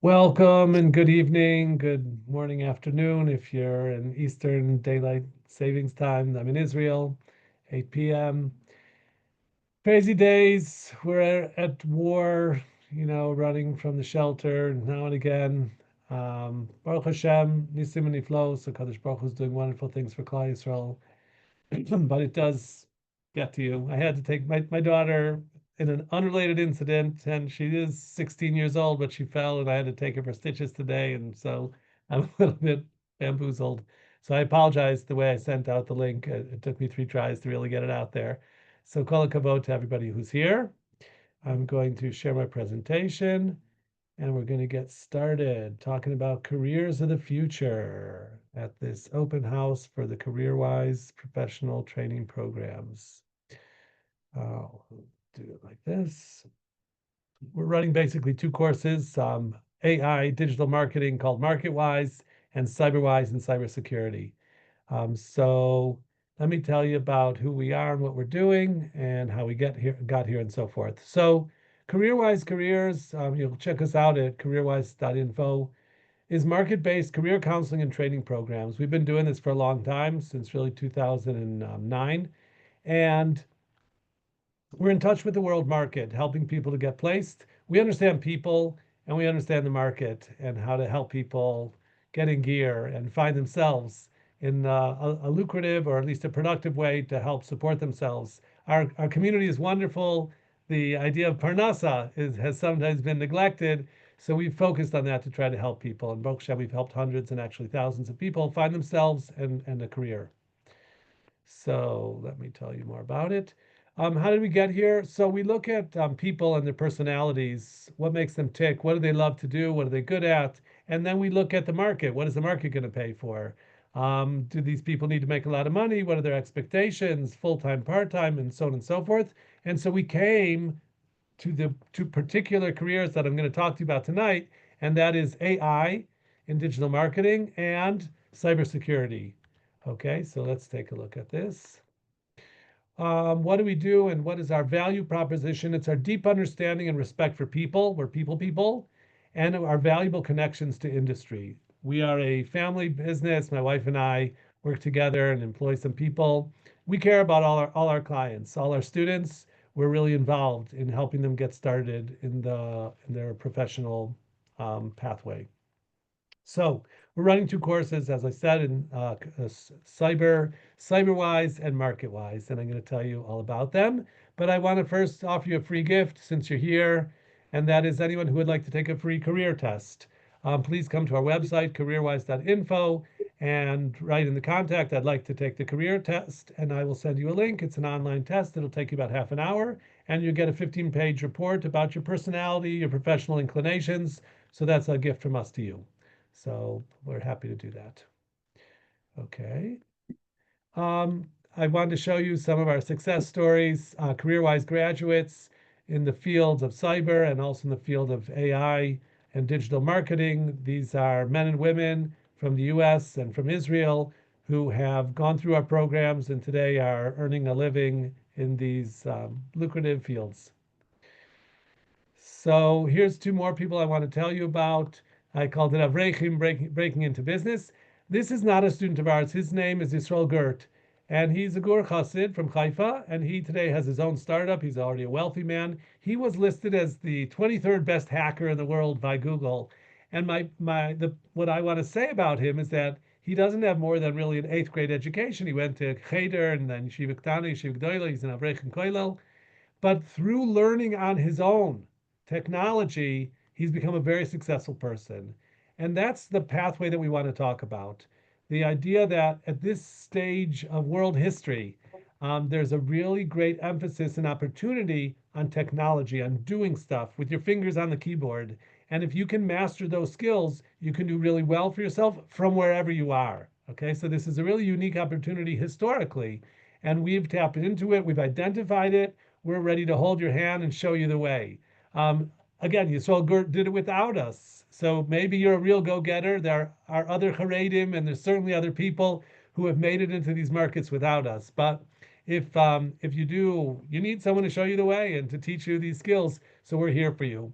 Welcome and good evening, good morning, afternoon. If you're in Eastern Daylight Savings Time, I'm in Israel, 8 p.m. Crazy days. We're at war, running from the shelter now and again. Baruch Hashem, Nisim and Niflo, so Kadosh Baruch Hu is doing wonderful things for Klal Yisrael. But it does get to you. I had to take my daughter in an unrelated incident, and she is 16 years old, but she fell, and I had to take her for stitches today, and so I'm a little bit bamboozled. So I apologize the way I sent out the link. It took me 3 tries to really get it out there. So kol hakavod to everybody who's here. I'm going to share my presentation. And we're going to get started talking about careers of the future at this open house for the CareerWise professional training programs. I'll do it like this. We're running basically 2 courses, AI digital marketing called MarketWise and CyberWise and Cybersecurity. So let me tell you about who we are and what we're doing and how we got here and so forth. So CareerWise Careers, you'll check us out at careerwise.info, is market-based career counseling and training programs. We've been doing this for a long time, since really 2009. And we're in touch with the world market, helping people to get placed. We understand people and we understand the market and how to help people get in gear and find themselves in a lucrative or at least a productive way to help support themselves. Our community is wonderful. The idea of Parnasa has sometimes been neglected. So we've focused on that to try to help people. In Baruch Hashem, we've helped hundreds and actually thousands of people find themselves and a career. So let me tell you more about it. How did we get here? So we look at people and their personalities, what makes them tick, what do they love to do, what are they good at, and then we look at the market. What is the market going to pay for? Do these people need to make a lot of money? What are their expectations, full-time, part-time, and so on and so forth? And so we came to the two particular careers that I'm going to talk to you about tonight, and that is AI in digital marketing and cybersecurity. Okay, so let's take a look at this. What do we do and what is our value proposition? It's our deep understanding and respect for people. We're people, and our valuable connections to industry. We are a family business. My wife and I work together and employ some people. We care about all our clients, all our students. We're really involved in helping them get started in their professional pathway. So we're running 2 courses, as I said, in CyberWise and MarketWise, and I'm going to tell you all about them. But I want to first offer you a free gift since you're here, and that is anyone who would like to take a free career test. Please come to our website, careerwise.info, and write in the contact, I'd like to take the career test, and I will send you a link. It's an online test. It'll take you about half an hour, and you get a 15-page report about your personality, your professional inclinations. So that's a gift from us to you. So we're happy to do that. Okay. I wanted to show you some of our success stories, CareerWise graduates in the fields of cyber and also in the field of AI and digital marketing. These are men and women from the US and from Israel who have gone through our programs and today are earning a living in these lucrative fields. So here's 2 more people I want to tell you about. I called it Avrechim, breaking into business. This is not a student of ours. His name is Yisrael Gert, and he's a Gur Chassid from Haifa, and he today has his own startup. He's already a wealthy man. He was listed as the 23rd best hacker in the world by Google. And what I want to say about him is that he doesn't have more than really an 8th grade education. He went to Cheder and then Yeshiva Ktana, Yeshiva Gdoila. He's an Avrechim Koilel. But through learning on his own technology, he's become a very successful person. And that's the pathway that we want to talk about. The idea that at this stage of world history, there's a really great emphasis and opportunity on technology, on doing stuff with your fingers on the keyboard. And if you can master those skills, you can do really well for yourself from wherever you are. Okay, so this is a really unique opportunity historically. And we've tapped into it, we've identified it, we're ready to hold your hand and show you the way. Again, Yisrael Gert did it without us. So maybe you're a real go-getter. There are other Haredim, and there's certainly other people who have made it into these markets without us. But if you do, you need someone to show you the way and to teach you these skills. So we're here for you.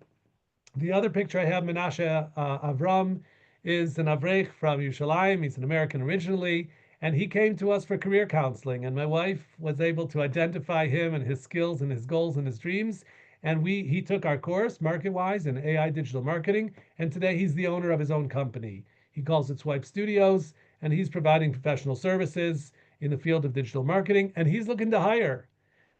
The other picture I have, Menashe Avram, is an Avrech from Yerushalayim. He's an American originally, and he came to us for career counseling. And my wife was able to identify him and his skills and his goals and his dreams. And he took our course, MarketWise in AI digital marketing. And today he's the owner of his own company. He calls it Swipe Studios, and he's providing professional services in the field of digital marketing. And he's looking to hire.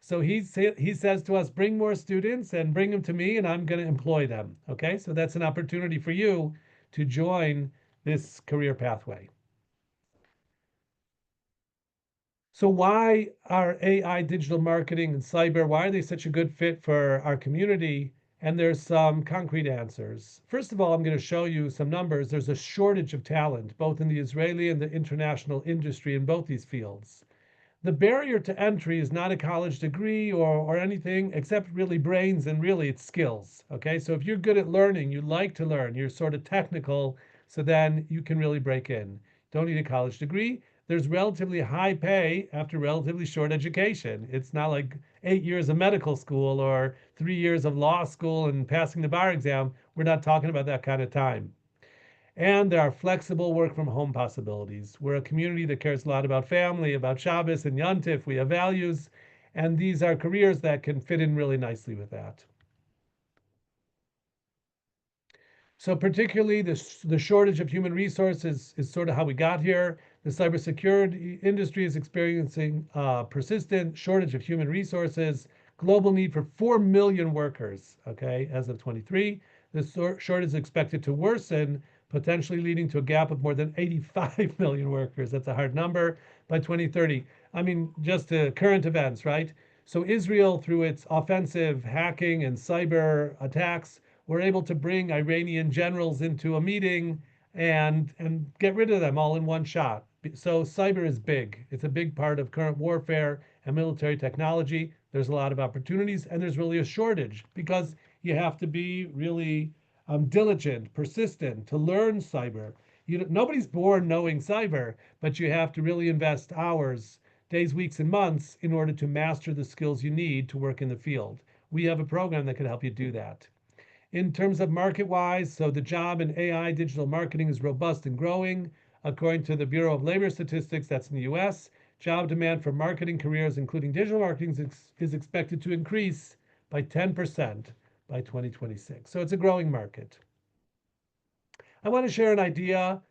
So he says to us, bring more students and bring them to me, and I'm going to employ them. Okay, so that's an opportunity for you to join this career pathway. So why are AI digital marketing and cyber, why are they such a good fit for our community? And there's some concrete answers. First of all, I'm going to show you some numbers. There's a shortage of talent, both in the Israeli and the international industry in both these fields. The barrier to entry is not a college degree or anything except really brains and really it's skills. Okay, so if you're good at learning, you like to learn, you're sort of technical, so then you can really break in. Don't need a college degree. There's relatively high pay after relatively short education. It's not like 8 years of medical school or 3 years of law school and passing the bar exam. We're not talking about that kind of time. And there are flexible work from home possibilities. We're a community that cares a lot about family, about Shabbos and Yontif. We have values, and these are careers that can fit in really nicely with that. So particularly the shortage of human resources is sort of how we got here. The cybersecurity industry is experiencing persistent shortage of human resources, global need for 4 million workers, okay, as of 23. The shortage is expected to worsen, potentially leading to a gap of more than 85 million workers. That's a hard number by 2030. I mean, just current events, right? So Israel, through its offensive hacking and cyber attacks, were able to bring Iranian generals into a meeting and get rid of them all in one shot. So cyber is big. It's a big part of current warfare and military technology. There's a lot of opportunities, and there's really a shortage because you have to be really diligent, persistent to learn cyber. Nobody's born knowing cyber, but you have to really invest hours, days, weeks, and months in order to master the skills you need to work in the field. We have a program that can help you do that. In terms of MarketWise, so the job in AI digital marketing is robust and growing. According to the Bureau of Labor Statistics, that's in the US, job demand for marketing careers, including digital marketing, is expected to increase by 10% by 2026. So it's a growing market. I want to share an idea.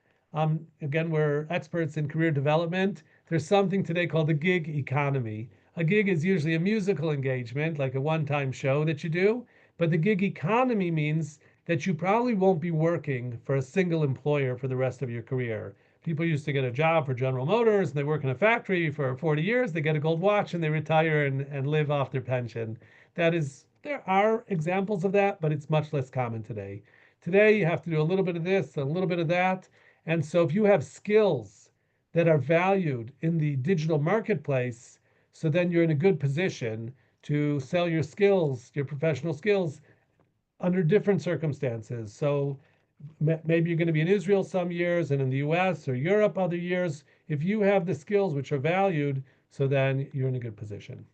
Again, we're experts in career development. There's something today called the gig economy. A gig is usually a musical engagement, like a one-time show that you do. But the gig economy means that you probably won't be working for a single employer for the rest of your career. People used to get a job for General Motors and they work in a factory for 40 years, they get a gold watch and they retire and live off their pension. There are examples of that, but it's much less common today. Today, you have to do a little bit of this, a little bit of that. And so if you have skills that are valued in the digital marketplace, so then you're in a good position to sell your skills, your professional skills, under different circumstances. So maybe you're going to be in Israel some years and in the US or Europe other years. If you have the skills which are valued, so then you're in a good position.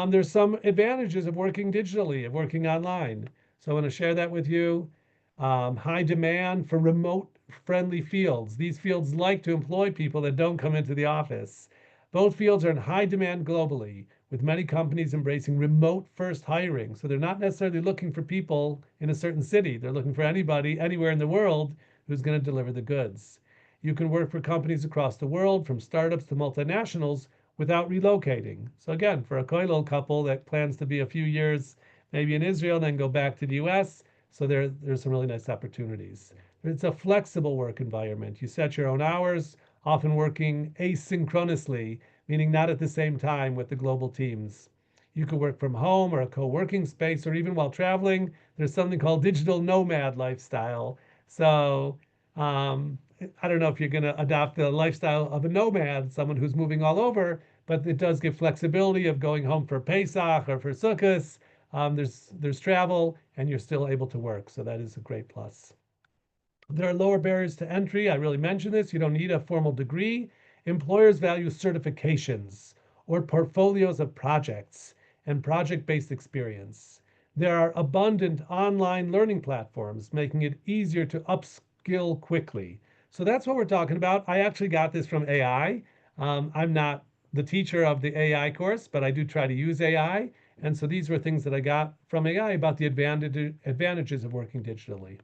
There's some advantages of working digitally, of working online. So I want to share that with you. High demand for remote friendly fields. These fields like to employ people that don't come into the office. Both fields are in high demand globally, with many companies embracing remote first hiring. So they're not necessarily looking for people in a certain city. They're looking for anybody anywhere in the world who's going to deliver the goods. You can work for companies across the world, from startups to multinationals, without relocating. So again, for a koilel couple that plans to be a few years maybe in Israel, then go back to the US, so there's some really nice opportunities. It's a flexible work environment. You set your own hours, often working asynchronously, meaning not at the same time with the global teams. You could work from home or a co-working space, or even while traveling. There's something called digital nomad lifestyle. So I don't know if you're going to adopt the lifestyle of a nomad, someone who's moving all over, but it does give flexibility of going home for Pesach or for Sukkot. There's travel, and you're still able to work, so that is a great plus. There are lower barriers to entry. I really mentioned this. You don't need a formal degree. Employers value certifications or portfolios of projects and project-based experience. There are abundant online learning platforms, making it easier to upskill quickly. So that's what we're talking about. I actually got this from AI. I'm not the teacher of the AI course, but I do try to use AI. And so these were things that I got from AI about the advantages of working digitally.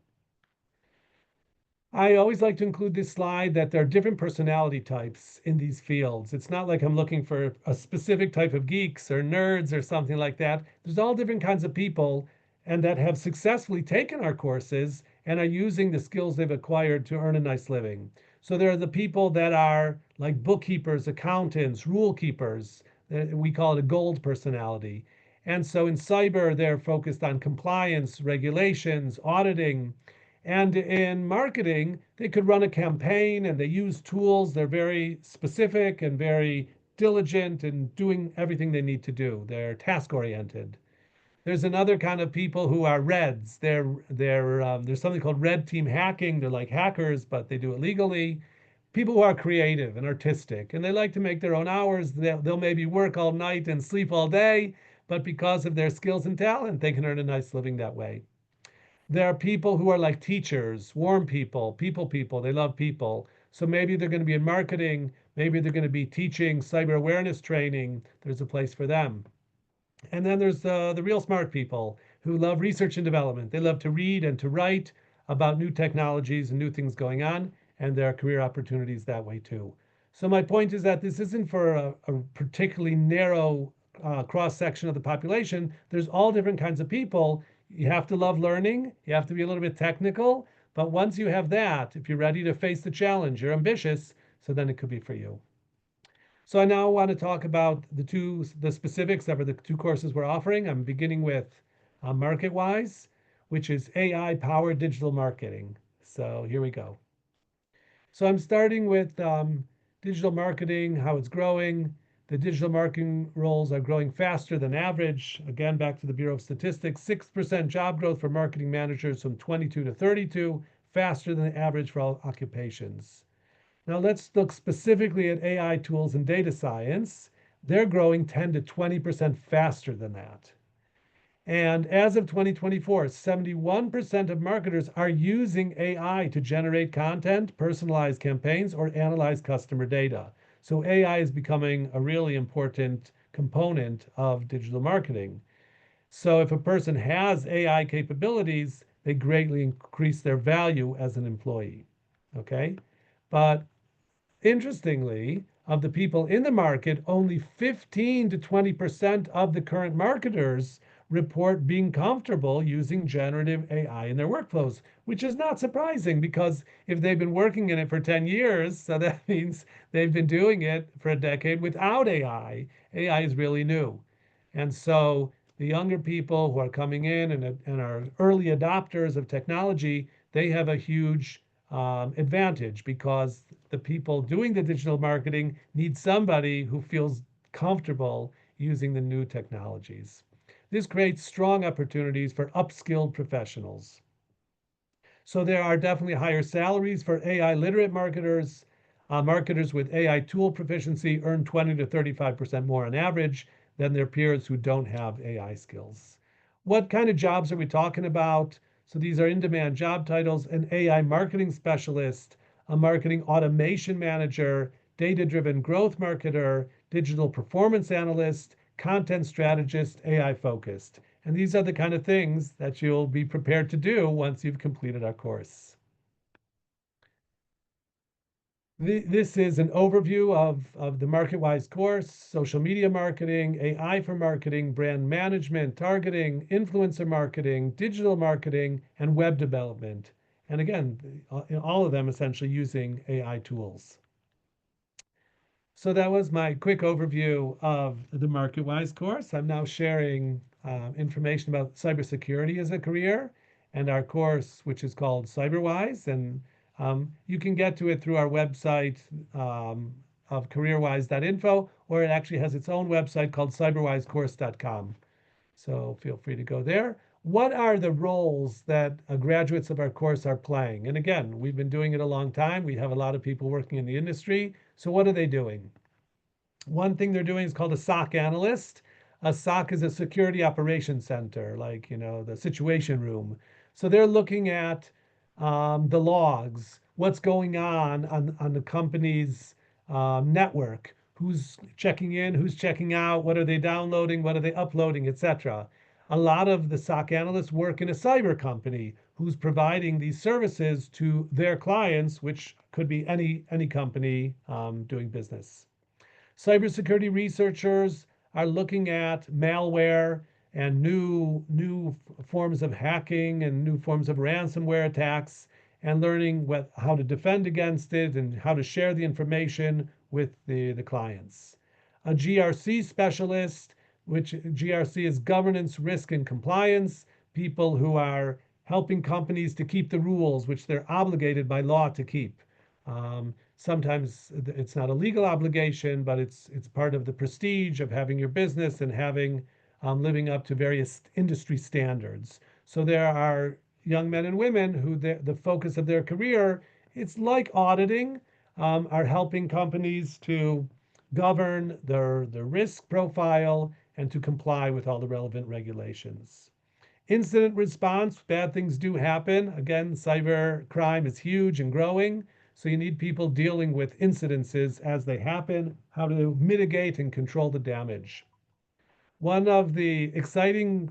I always like to include this slide that there are different personality types in these fields. It's not like I'm looking for a specific type of geeks or nerds or something like that. There's all different kinds of people and that have successfully taken our courses and are using the skills they've acquired to earn a nice living. So there are the people that are like bookkeepers, accountants, rule keepers. We call it a gold personality. And so in cyber, they're focused on compliance, regulations, auditing, and in marketing, they could run a campaign and they use tools. They're very specific and very diligent in doing everything they need to do. They're task oriented. There's another kind of people who are reds. There's something called red team hacking. They're like hackers, but they do it legally. People who are creative and artistic, and they like to make their own hours. They'll maybe work all night and sleep all day, but because of their skills and talent, they can earn a nice living that way. There are people who are like teachers, warm people, people. They love people. So maybe they're going to be in marketing. Maybe they're going to be teaching cyber awareness training. There's a place for them. And then there's the real smart people who love research and development. They love to read and to write about new technologies and new things going on, and there are career opportunities that way too. So my point is that this isn't for a particularly narrow cross section of the population. There's all different kinds of people. You have to love learning. You have to be a little bit technical. But once you have that, if you're ready to face the challenge, you're ambitious, so then it could be for you. So I now want to talk about the specifics of the two courses we're offering. I'm beginning with MarketWise, which is AI-powered digital marketing. So here we go. So I'm starting with digital marketing, how it's growing. The digital marketing roles are growing faster than average. Again, back to the Bureau of Statistics, 6% job growth for marketing managers from 22 to 32, faster than the average for all occupations. Now let's look specifically at AI tools and data science. They're growing 10 to 20% faster than that. And as of 2024, 71% of marketers are using AI to generate content, personalize campaigns, or analyze customer data. So AI is becoming a really important component of digital marketing. So if a person has AI capabilities, they greatly increase their value as an employee. Okay. But interestingly, of the people in the market, only 15 to 20% of the current marketers report being comfortable using generative AI in their workflows, which is not surprising because if they've been working in it for 10 years, so that means they've been doing it for a decade without AI. AI is really new. And so the younger people who are coming in and are early adopters of technology, they have a huge advantage because the people doing the digital marketing need somebody who feels comfortable using the new technologies. This creates strong opportunities for upskilled professionals. So there are definitely higher salaries for AI literate marketers. Marketers with AI tool proficiency earn 20 to 35% more on average than their peers who don't have AI skills. What kind of jobs are we talking about? So these are in-demand job titles: an AI marketing specialist, a marketing automation manager, data-driven growth marketer, digital performance analyst, content strategist, AI focused. And these are the kind of things that you'll be prepared to do once you've completed our course. This is an overview of the MarketWise course: social media marketing, AI for marketing, brand management, targeting, influencer marketing, digital marketing, and web development. And again, all of them essentially using AI tools. So that was my quick overview of the MarketWise course. I'm now sharing information about cybersecurity as a career and our course, which is called CyberWise. And you can get to it through our website of CareerWise.info, or it actually has its own website called CyberWiseCourse.com. So feel free to go there. What are the roles that graduates of our course are playing? And again, we've been doing it a long time. We have a lot of people working in the industry. So what are they doing? One thing they're doing is called a SOC analyst. A SOC is a security operations center, like, the situation room. So they're looking at the logs, what's going on the company's network, who's checking in, who's checking out, what are they downloading, what are they uploading, etc. A lot of the SOC analysts work in a cyber company who's providing these services to their clients, which could be any company doing business. Cybersecurity researchers are looking at malware and new forms of hacking and new forms of ransomware attacks and learning how to defend against it and how to share the information with the clients. A GRC specialist, which GRC is governance, risk, and compliance, people who are helping companies to keep the rules which they're obligated by law to keep. Sometimes it's not a legal obligation, but it's part of the prestige of having your business and having living up to various industry standards. So there are young men and women who the focus of their career, it's like auditing, are helping companies to govern their risk profile and to comply with all the relevant regulations. Incident response, bad things do happen. Again, cyber crime is huge and growing. So you need people dealing with incidences as they happen, how to mitigate and control the damage. One of the exciting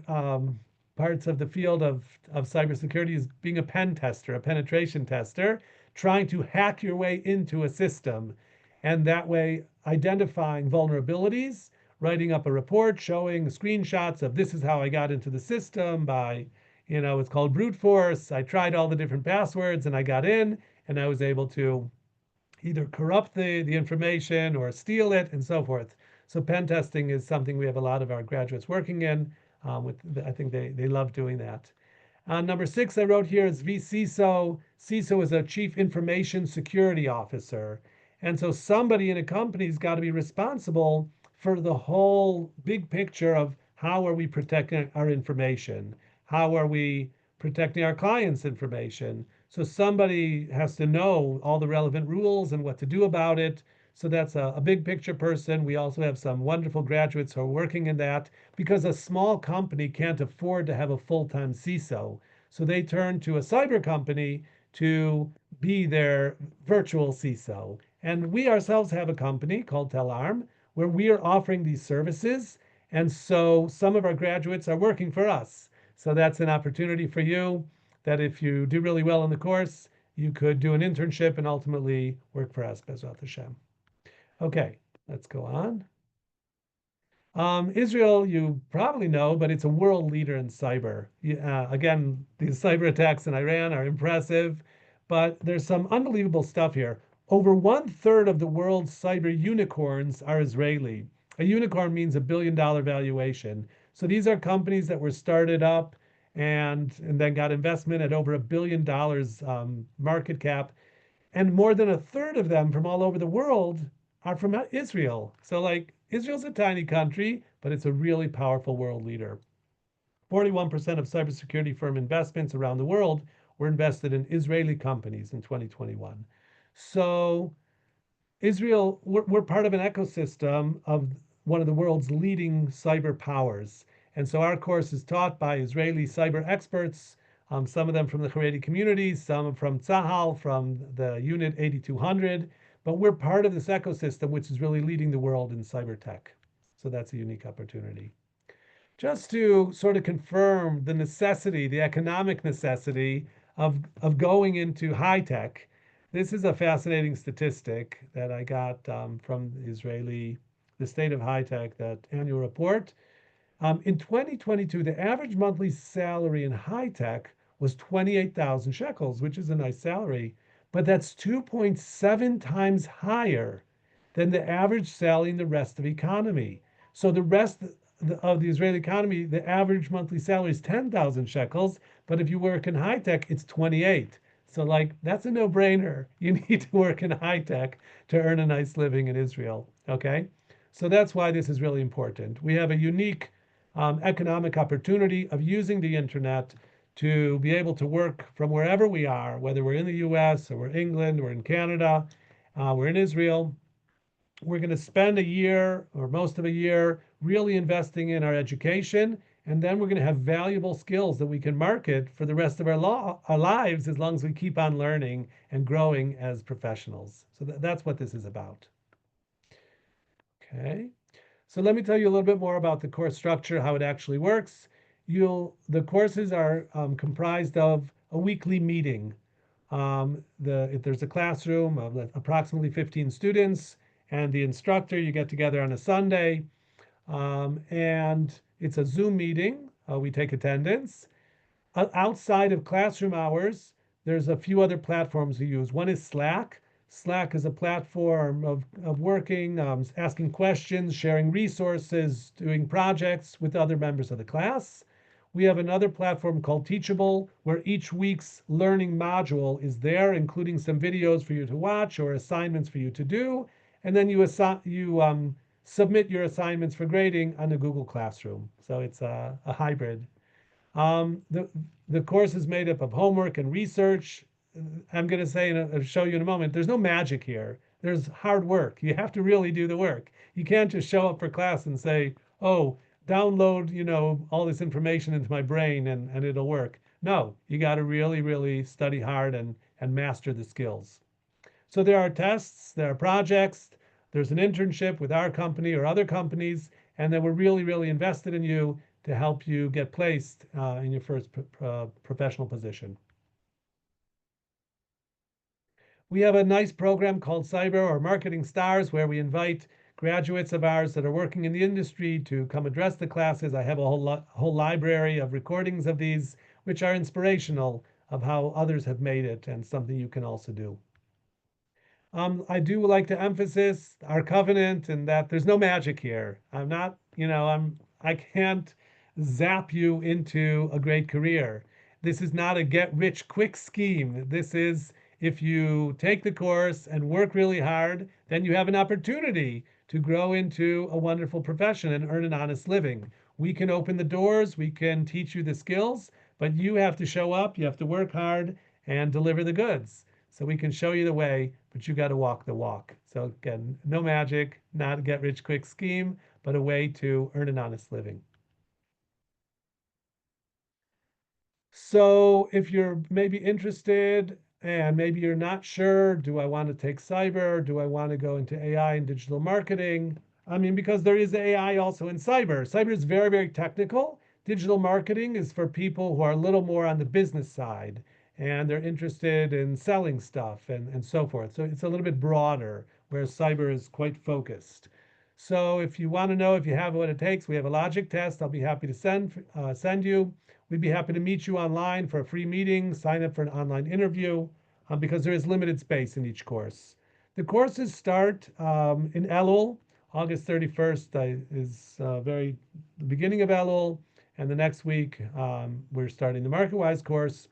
parts of the field of cybersecurity is being a pen tester, a penetration tester, trying to hack your way into a system. And that way, identifying vulnerabilities, writing up a report showing screenshots of this is how I got into the system by, it's called brute force. I tried all the different passwords and I got in and I was able to either corrupt the information or steal it and so forth. So pen testing is something we have a lot of our graduates working in. I think they love doing that. Number 6 I wrote here is vCISO. CISO is a Chief Information Security Officer. And so somebody in a company's got to be responsible for the whole big picture of how are we protecting our information? How are we protecting our clients' information? So somebody has to know all the relevant rules and what to do about it. So that's a big picture person. We also have some wonderful graduates who are working in that because a small company can't afford to have a full-time CISO. So they turn to a cyber company to be their virtual CISO. And we ourselves have a company called Telarm where we are offering these services. And so some of our graduates are working for us. So that's an opportunity for you that if you do really well in the course, you could do an internship and ultimately work for us, Bezrat Hashem. Okay, let's go on. Israel, you probably know, but it's a world leader in cyber. Again, these cyber attacks in Iran are impressive, but there's some unbelievable stuff here. Over 1/3 of the world's cyber unicorns are Israeli. A unicorn means $1 billion valuation. So these are companies that were started up and then got investment at over $1 billion market cap. And more than 1/3 of them from all over the world are from Israel. So, like, Israel's a tiny country, but it's a really powerful world leader. 41% of cybersecurity firm investments around the world were invested in Israeli companies in 2021. So, Israel, we're part of an ecosystem of one of the world's leading cyber powers. And so our course is taught by Israeli cyber experts, some of them from the Haredi community, some from Tzahal, from the Unit 8200. But we're part of this ecosystem, which is really leading the world in cyber tech. So that's a unique opportunity. Just to sort of confirm the necessity, the economic necessity of going into high tech, this is a fascinating statistic that I got from the State of High Tech, that annual report. In 2022, the average monthly salary in high tech was 28,000 shekels, which is a nice salary, but that's 2.7 times higher than the average salary in the rest of the economy. So the rest of the Israeli economy, the average monthly salary is 10,000 shekels, but if you work in high tech, it's 28. So like that's a no-brainer. You need to work in high tech to earn a nice living in Israel. Okay, so that's why this is really important. We have a unique economic opportunity of using the internet to be able to work from wherever we are, whether we're in the U.S. or we're in England, we're in Canada, we're in Israel. We're going to spend a year or most of a year really investing in our education. And then we're going to have valuable skills that we can market for the rest of our lives as long as we keep on learning and growing as professionals. So that's what this is about. Okay. So let me tell you a little bit more about the course structure, how it actually works. The courses are comprised of a weekly meeting. If there's a classroom of approximately 15 students and the instructor, you get together on a Sunday, and it's a Zoom meeting. We take attendance. Outside of classroom hours, there's a few other platforms we use. One is Slack. Slack is a platform of working, asking questions, sharing resources, doing projects with other members of the class. We have another platform called Teachable, where each week's learning module is there, including some videos for you to watch or assignments for you to do. And then you submit your assignments for grading on the Google Classroom. So it's a hybrid. um, the, the course is made up of homework and research. I'm going to say, and I'll show you in a moment, there's no magic here. There's hard work. You have to really do the work. You can't just show up for class and say, oh, download, all this information into my brain and it'll work. No, you got to really, really study hard and master the skills. So there are tests, there are projects, there's an internship with our company or other companies, and then we're really, really invested in you to help you get placed in your first professional position. We have a nice program called Cyber or Marketing Stars where we invite graduates of ours that are working in the industry to come address the classes. I have a whole library of recordings of these, which are inspirational of how others have made it and something you can also do. I do like to emphasize our covenant and that there's no magic here. I'm not, I can't zap you into a great career. This is not a get rich quick scheme. This is if you take the course and work really hard, then you have an opportunity to grow into a wonderful profession and earn an honest living. We can open the doors, we can teach you the skills, but you have to show up, you have to work hard and deliver the goods. So we can show you the way, but you got to walk the walk. So again, no magic, not a get rich quick scheme, but a way to earn an honest living. So if you're maybe interested and maybe you're not sure, do I want to take cyber? Do I want to go into AI and digital marketing? I mean, because there is AI also in cyber. Cyber is very, very technical. Digital marketing is for people who are a little more on the business side and they're interested in selling stuff and so forth. So it's a little bit broader, whereas cyber is quite focused. So if you want to know if you have what it takes, we have a logic test. I'll be happy to send you. We'd be happy to meet you online for a free meeting, sign up for an online interview, because there is limited space in each course. The courses start in Elul. August 31st is very the beginning of Elul, and the next week we're starting the MarketWise course.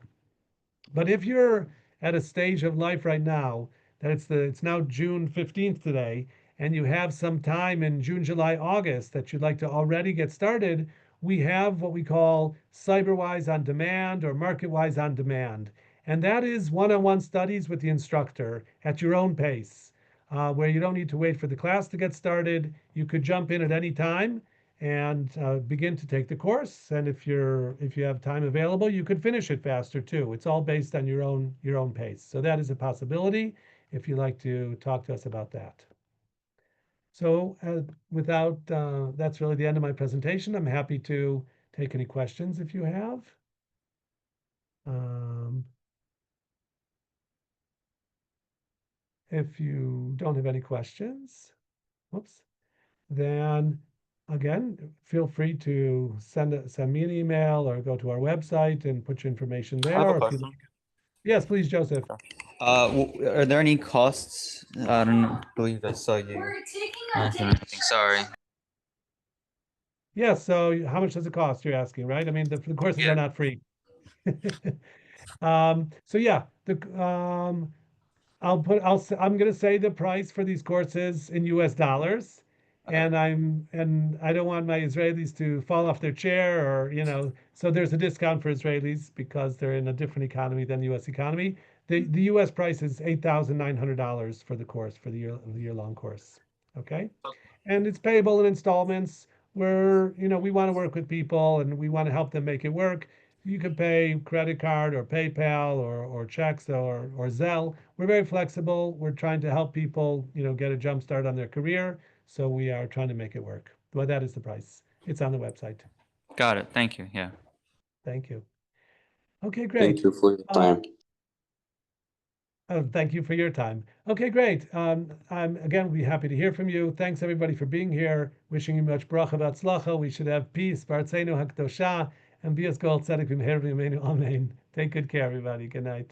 But if you're at a stage of life right now that it's now June 15th today, and you have some time in June, July, August that you'd like to already get started, we have what we call CyberWise on demand or MarketWise on demand. And that is one-on-one studies with the instructor at your own pace, where you don't need to wait for the class to get started. You could jump in at any time and begin to take the course. And if you have time available, you could finish it faster too. It's all based on your own pace. So that is a possibility if you'd like to talk to us about that. So without that's really the end of my presentation. I'm happy to take any questions if you have. Um, if you don't have any questions, whoops, then again, feel free to send me an email or go to our website and put your information I have there. a Or if question. yes, please, Joseph. Are there any costs? I don't believe I saw you. Sorry. Yes. So how much does it cost? You're asking, right? I mean, the courses are Yeah. not free. So yeah, I'm going to say the price for these courses in US dollars. Okay. And I don't want my Israelis to fall off their chair or, so there's a discount for Israelis because they're in a different economy than the US economy. The US price is $8,900 for the course, for the year long course. Okay. And it's payable in installments. We want to work with people and we want to help them make it work. You can pay credit card or PayPal or checks or Zelle. We're very flexible. We're trying to help people, get a jump start on their career. So we are trying to make it work. But that is the price. It's on the website. Got it. Thank you. Yeah. Thank you. Okay, Thank great. you for your time. Oh, thank you for your time. Okay, great. I'm again, we'll be happy to hear from you. Thanks everybody for being here. Wishing you much bracha v'atzlacha. We should have peace, b'artzeinu hakdosha, and bias kol tzedek v'meher v'yameinu. Amen. Take good care, everybody. Good night.